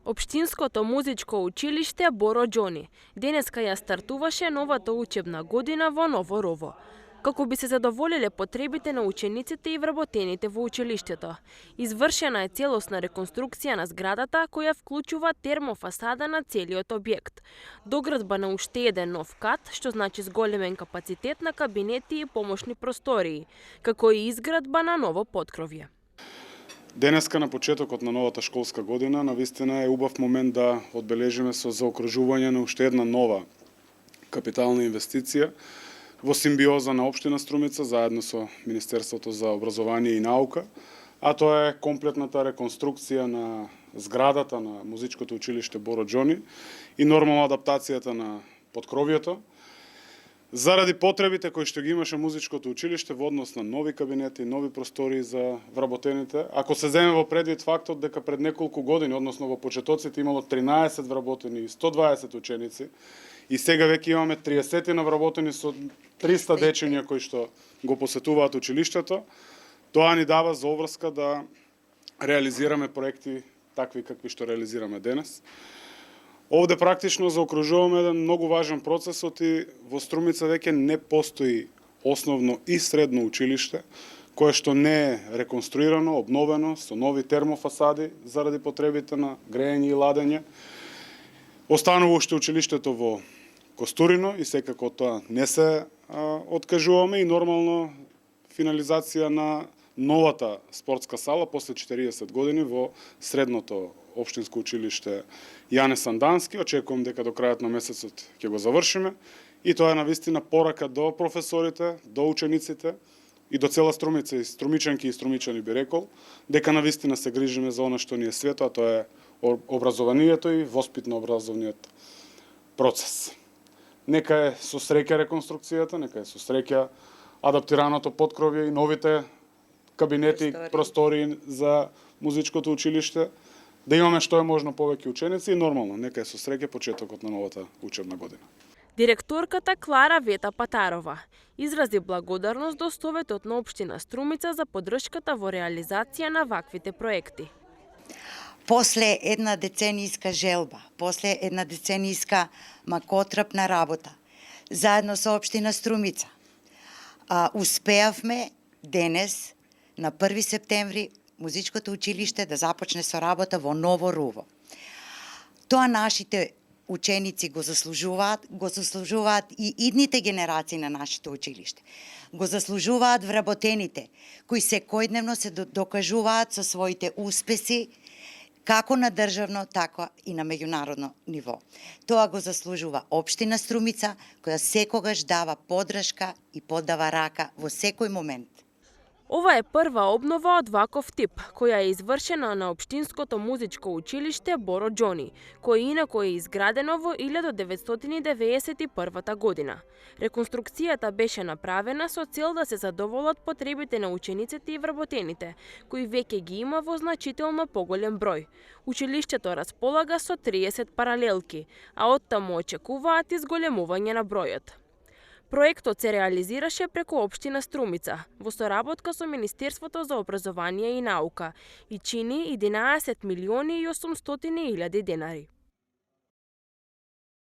Општинското музичко училиште Боро Џони денеска ја стартуваше новата учебна година во Ново Рово. Како би се задоволиле потребите на учениците и вработените во училиштето. Извршена е целосна реконструкција на зградата која вклучува термофасада на целиот објект. Доградба на уште еден нов кат, што значи зголемен капацитет на кабинети и помошни простории, како и изградба на ново поткровје. Денеска на почетокот на новата школска година навистина е убав момент да одбележиме со заокружување на уште една нова капитална инвестиција во симбиоза на општина Струмица заедно со Министерството за образование и наука, а тоа е комплетната реконструкција на зградата на музичкото училиште Боро Џони и нормална адаптацијата на поткровјето заради потребите кои што ги имаше музичкото училиште во однос на нови кабинети, нови простории за вработените. Ако се земе во предвид фактот дека пред неколку години, односно во почетоците имало 13 вработени и 120 ученици, и сега веќе имаме 30 вработени со 300 дечиња кои што го посетуваат училиштето, тоа ни дава за обврска да реализираме проекти такви какви што реализираме денес. Овде практично заокружуваме еден многу важен процес, оти во Струмица веќе не постои основно и средно училиште, кое што не е реконструирано, обновено, со нови термофасади заради потребите на грејење и ладење. Останува уште училиштето во Костурино и секако тоа не се откажуваме и нормално финализација на новата спортска сала после 40 години во средното општинско училиште Јане Сандански. Очекувам дека до крајот на месецот ќе го завршиме и тоа е навистина порака до професорите, до учениците и до цела Струмица и струмичанки и струмичани би рекол, дека навистина се грижиме за она што ни е свето, а тоа е образованието и воспитно-образовниот процес. Нека е со среќа реконструкцијата, нека е со среќа адаптираното поткровје и новите кабинети, простории за музичкото училиште, да имаме што е можно повеќе ученици и нормално, нека е со среќа почетокот на новата учебна година. Директорката Клара Вета Патарова изрази благодарност до Советот на општина Струмица за поддршката во реализација на ваквите проекти. После една деценијска желба, после една деценијска макотрапна работа, заедно со општина Струмица, успеавме денес на 1 септември музичкото училиште да започне со работа во Ново Рово. Тоа нашите ученици го заслужуваат и идните генерации на нашето училиште. Го заслужуваат вработените, кои секојдневно се докажуваат со своите успеси, како на државно, така и на меѓународно ниво. Тоа го заслужува општина Струмица, која секогаш дава поддршка и подава рака во секој момент. Ова е прва обнова од ваков тип, која е извршена на општинското музичко училиште Боро Џони, кој инако е изградено во 1991 година. Реконструкцијата беше направена со цел да се задоволат потребите на учениците и вработените, кои веќе ги има во значително поголем број. Училиштето располага со 30 паралелки, а оттаму очекуваат изголемување на бројот. Проектот се реализираше преку општина Струмица во соработка со Министерството за образование и наука и чини 11 милиони и 800 илјади денари.